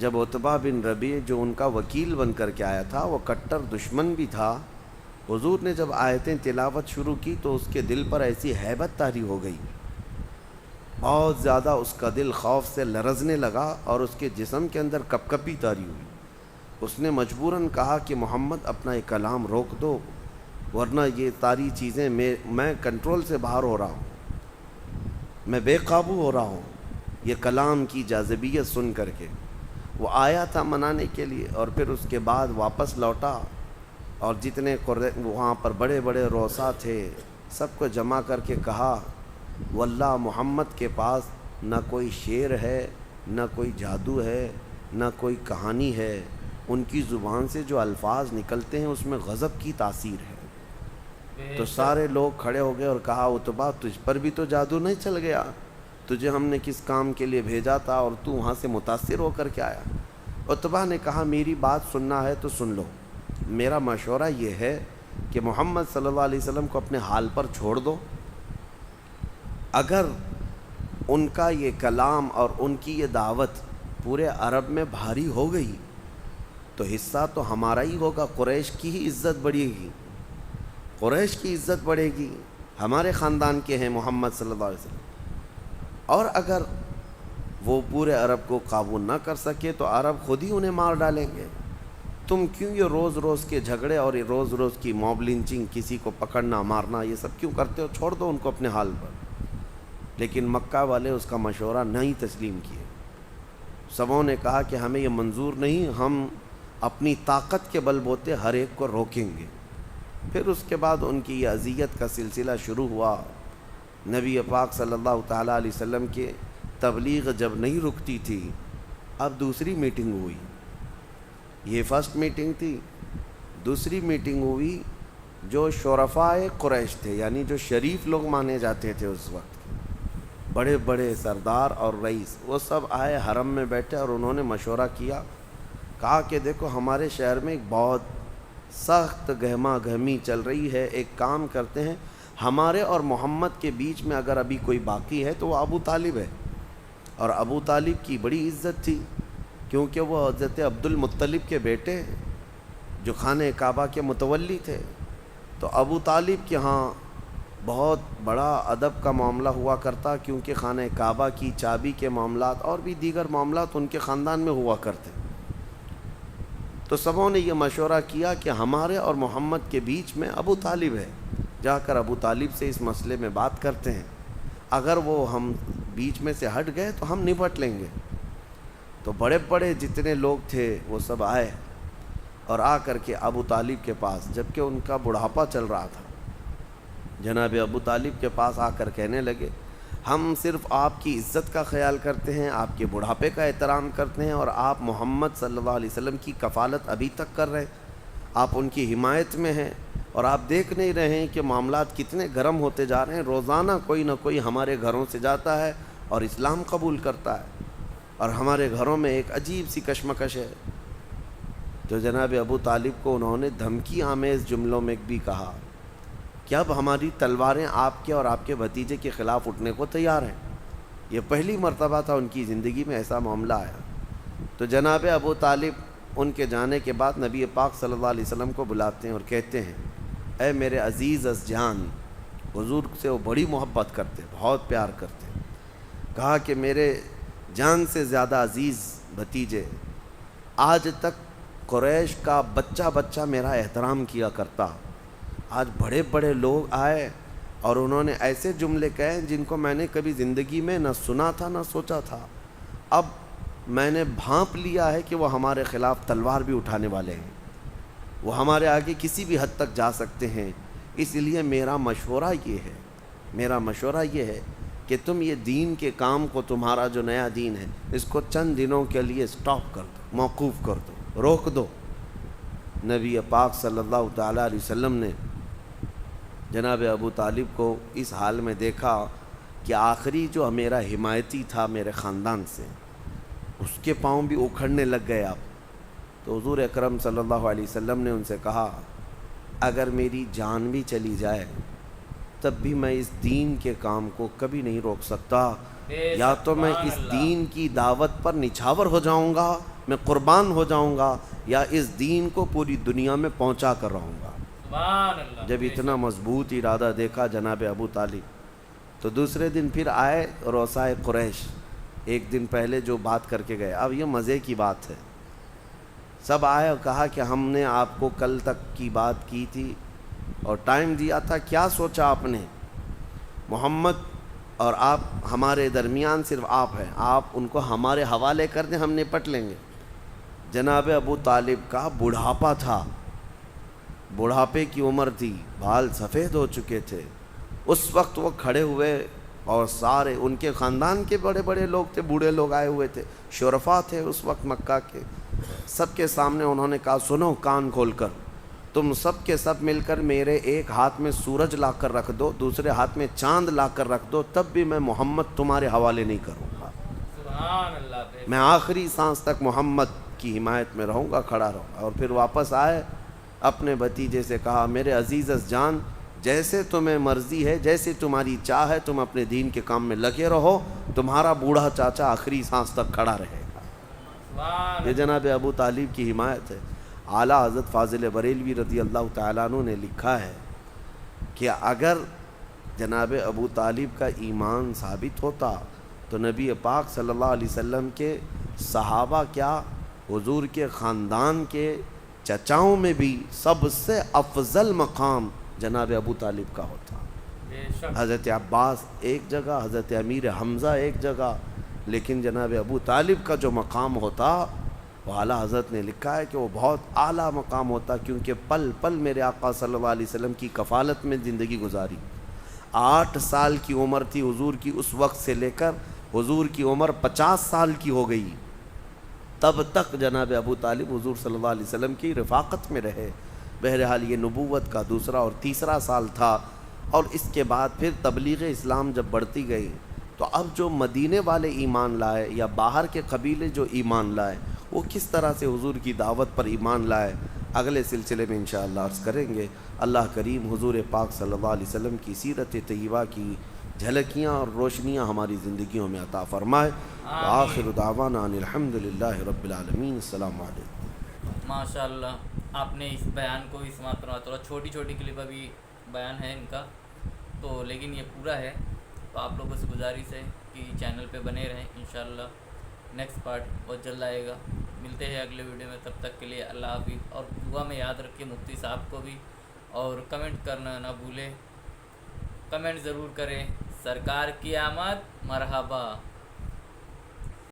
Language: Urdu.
جب عتبہ بن ربیع جو ان کا وکیل بن کر کے آیا تھا، وہ کٹر دشمن بھی تھا، حضور نے جب آیتیں تلاوت شروع کی تو اس کے دل پر ایسی ہیبت طاری ہو گئی، بہت زیادہ اس کا دل خوف سے لرزنے لگا اور اس کے جسم کے اندر کپکپی طاری ہوئی۔ اس نے مجبوراً کہا کہ محمد اپنا یہ کلام روک دو، ورنہ یہ ساری چیزیں میں کنٹرول سے باہر ہو رہا ہوں، میں بے قابو ہو رہا ہوں یہ کلام کی جاذبیت سن کر کے۔ وہ آیا تھا منانے کے لیے اور پھر اس کے بعد واپس لوٹا، اور جتنے وہاں پر بڑے بڑے روسا تھے سب کو جمع کر کے کہا، واللہ محمد کے پاس نہ کوئی شعر ہے، نہ کوئی جادو ہے، نہ کوئی کہانی ہے، ان کی زبان سے جو الفاظ نکلتے ہیں اس میں غضب کی تاثیر ہے۔ تو سارے لوگ کھڑے ہو گئے اور کہا، عتبہ تجھ پر بھی تو جادو نہیں چل گیا؟ تجھے ہم نے کس کام کے لیے بھیجا تھا اور تو وہاں سے متاثر ہو کر کے آیا؟ عتبہ نے کہا، میری بات سننا ہے تو سن لو، میرا مشورہ یہ ہے کہ محمد صلی اللہ علیہ وسلم کو اپنے حال پر چھوڑ دو۔ اگر ان کا یہ کلام اور ان کی یہ دعوت پورے عرب میں بھاری ہو گئی تو حصہ تو ہمارا ہی ہوگا، قریش کی ہی عزت بڑھے گی، قریش کی عزت بڑھے گی، ہمارے خاندان کے ہیں محمد صلی اللہ علیہ وسلم۔ اور اگر وہ پورے عرب کو قابو نہ کر سکے تو عرب خود ہی انہیں مار ڈالیں گے۔ تم کیوں یہ روز روز کے جھگڑے اور یہ روز روز کی موب لنچنگ، کسی کو پکڑنا مارنا، یہ سب کیوں کرتے ہو؟ چھوڑ دو ان کو اپنے حال پر۔ لیکن مکہ والے اس کا مشورہ نہیں تسلیم کیے۔ سبوں نے کہا کہ ہمیں یہ منظور نہیں، ہم اپنی طاقت کے بل بوتے ہر ایک کو روکیں گے۔ پھر اس کے بعد ان کی یہ اذیت کا سلسلہ شروع ہوا۔ نبی پاک صلی اللہ تعالیٰ علیہ وسلم کے تبلیغ جب نہیں رکتی تھی، اب دوسری میٹنگ ہوئی۔ یہ فرسٹ میٹنگ تھی، دوسری میٹنگ ہوئی جو شرفائے قریش تھے، یعنی جو شریف لوگ مانے جاتے تھے اس وقت، بڑے بڑے سردار اور رئیس، وہ سب آئے حرم میں بیٹھے اور انہوں نے مشورہ کیا، کہا کہ دیکھو ہمارے شہر میں ایک بہت سخت گہما گہمی چل رہی ہے، ایک کام کرتے ہیں، ہمارے اور محمد کے بیچ میں اگر ابھی کوئی باقی ہے تو وہ ابو طالب ہے، اور ابو طالب کی بڑی عزت تھی کیونکہ وہ حضرت عبد المطلب کے بیٹے جو خانہ کعبہ کے متولی تھے۔ تو ابو طالب کے ہاں بہت بڑا ادب کا معاملہ ہوا کرتا، کیونکہ خانہ کعبہ کی چابی کے معاملات اور بھی دیگر معاملات ان کے خاندان میں ہوا کرتے۔ تو سبوں نے یہ مشورہ کیا کہ ہمارے اور محمد کے بیچ میں ابو طالب ہے، جا کر ابو طالب سے اس مسئلے میں بات کرتے ہیں، اگر وہ ہم بیچ میں سے ہٹ گئے تو ہم نپٹ لیں گے۔ تو بڑے بڑے جتنے لوگ تھے وہ سب آئے اور آ کر کے ابو طالب کے پاس، جبکہ ان کا بڑھاپا چل رہا تھا، جناب ابو طالب کے پاس آ کر کہنے لگے، ہم صرف آپ کی عزت کا خیال کرتے ہیں، آپ کے بڑھاپے کا احترام کرتے ہیں، اور آپ محمد صلی اللہ علیہ وسلم کی کفالت ابھی تک کر رہے ہیں، آپ ان کی حمایت میں ہیں، اور آپ دیکھ نہیں رہے ہیں کہ معاملات کتنے گرم ہوتے جا رہے ہیں، روزانہ کوئی نہ کوئی ہمارے گھروں سے جاتا ہے اور اسلام قبول کرتا ہے، اور ہمارے گھروں میں ایک عجیب سی کشمکش ہے۔ تو جناب ابو طالب کو انہوں نے دھمکی آمیز جملوں میں بھی کہا کہ اب ہماری تلواریں آپ کے اور آپ کے بھتیجے کے خلاف اٹھنے کو تیار ہیں۔ یہ پہلی مرتبہ تھا ان کی زندگی میں ایسا معاملہ آیا۔ تو جناب ابو طالب ان کے جانے کے بعد نبی پاک صلی اللہ علیہ وسلم کو بلاتے ہیں اور کہتے ہیں، اے میرے عزیز از جان، حضور سے وہ بڑی محبت کرتے، بہت پیار کرتے، کہا کہ میرے جان سے زیادہ عزیز بھتیجے، آج تک قریش کا بچہ بچہ میرا احترام کیا کرتا، آج بڑے بڑے لوگ آئے اور انہوں نے ایسے جملے کہے جن کو میں نے کبھی زندگی میں نہ سنا تھا نہ سوچا تھا، اب میں نے بھانپ لیا ہے کہ وہ ہمارے خلاف تلوار بھی اٹھانے والے ہیں، وہ ہمارے آگے کسی بھی حد تک جا سکتے ہیں، اس لیے میرا مشورہ یہ ہے کہ تم یہ دین کے کام کو، تمہارا جو نیا دین ہے، اس کو چند دنوں کے لیے سٹاپ کر دو، موقوف کر دو، روک دو۔ نبی پاک صلی اللہ تعالیٰ علیہ وسلم نے جناب ابو طالب کو اس حال میں دیکھا کہ آخری جو میرا حمایتی تھا میرے خاندان سے، اس کے پاؤں بھی اکھڑنے لگ گئے اب۔ تو حضور اکرم صلی اللہ علیہ وسلم نے ان سے کہا، اگر میری جان بھی چلی جائے تب بھی میں اس دین کے کام کو کبھی نہیں روک سکتا، بے یا شک، تو میں سبحان اس اللہ، دین کی دعوت پر نچھاور ہو جاؤں گا، میں قربان ہو جاؤں گا، یا اس دین کو پوری دنیا میں پہنچا کر رہوں گا۔ سبحان اللہ، جب بے اتنا شک، مضبوط ارادہ دیکھا جناب ابو طالب، تو دوسرے دن پھر آئے روسائے قریش، ایک دن پہلے جو بات کر کے گئے۔ اب یہ مزے کی بات ہے، سب آئے اور کہا کہ ہم نے آپ کو کل تک کی بات کی تھی اور ٹائم دیا تھا، کیا سوچا آپ نے؟ محمد اور آپ ہمارے درمیان صرف آپ ہیں، آپ ان کو ہمارے حوالے کر دیں، ہم نپٹ لیں گے۔ جناب ابو طالب کا بڑھاپا تھا، بڑھاپے کی عمر تھی، بال سفید ہو چکے تھے۔ اس وقت وہ کھڑے ہوئے اور سارے ان کے خاندان کے بڑے بڑے لوگ تھے، بوڑھے لوگ آئے ہوئے تھے، شرفا تھے اس وقت مکہ کے، سب کے سامنے انہوں نے کہا سنو کان کھول کر، تم سب کے سب مل کر میرے ایک ہاتھ میں سورج لا کر رکھ دو، دوسرے ہاتھ میں چاند لا کر رکھ دو، تب بھی میں محمد تمہارے حوالے نہیں کروں گا، سبحان اللہ، بے میں آخری سانس تک محمد کی حمایت میں رہوں گا، کھڑا رہوں گا۔ اور پھر واپس آئے، اپنے بھتیجے سے کہا میرے عزیز جان، جیسے تمہیں مرضی ہے، جیسے تمہاری چاہ ہے، تم اپنے دین کے کام میں لگے رہو، تمہارا بوڑھا چاچا آخری سانس تک کھڑا رہے گا۔ سبحان یہ اللہ، جناب ابو طالب کی حمایت ہے۔ اعلیٰ حضرت فاضل بریلوی رضی اللہ تعالیٰ عنہ نے لکھا ہے کہ اگر جناب ابو طالب کا ایمان ثابت ہوتا تو نبی پاک صلی اللہ علیہ وسلم کے صحابہ کیا، حضور کے خاندان کے چچاؤں میں بھی سب سے افضل مقام جناب ابو طالب کا ہوتا۔ بے شک، حضرت عباس ایک جگہ، حضرت امیر حمزہ ایک جگہ، لیکن جناب ابو طالب کا جو مقام ہوتا، وہ اعلیٰ حضرت نے لکھا ہے کہ وہ بہت اعلیٰ مقام ہوتا، کیونکہ پل پل میرے آقا صلی اللہ علیہ وسلم کی کفالت میں زندگی گزاری۔ 8 سال کی عمر تھی حضور کی اس وقت سے لے کر حضور کی عمر 50 سال کی ہو گئی، تب تک جناب ابو طالب حضور صلی اللہ علیہ وسلم کی رفاقت میں رہے۔ بہرحال یہ نبوت کا دوسرا اور تیسرا سال تھا، اور اس کے بعد پھر تبلیغ اسلام جب بڑھتی گئی تو اب جو مدینے والے ایمان لائے یا باہر کے قبیلے جو ایمان لائے، وہ کس طرح سے حضور کی دعوت پر ایمان لائے، اگلے سلسلے میں انشاءاللہ عرض کریں گے۔ اللہ کریم حضور پاک صلی اللہ علیہ وسلم کی سیرت طیبہ کی جھلکیاں اور روشنیاں ہماری زندگیوں میں عطا فرمائے۔ آخر دعوانا ان الحمدللہ رب العالمین۔ السلام علیکم۔ ماشاء اللہ، آپ نے اس بیان کو بھی سماعت کروا، تھوڑا چھوٹی چھوٹی کلپ ابھی بیان ہے ان کا تو، لیکن یہ پورا ہے، تو آپ لوگوں سے گزارش ہے کہ چینل پہ بنے رہیں، انشاءاللہ نیکسٹ پارٹ بہت جلد آئے گا۔ ملتے ہیں اگلے ویڈیو میں، تب تک کے لیے اللہ حافظ، اور دعا میں یاد رکھیں مفتی صاحب کو بھی، اور کمنٹ کرنا نہ بھولیں، کمنٹ ضرور کریں۔ سرکار کی آمد مرحبا۔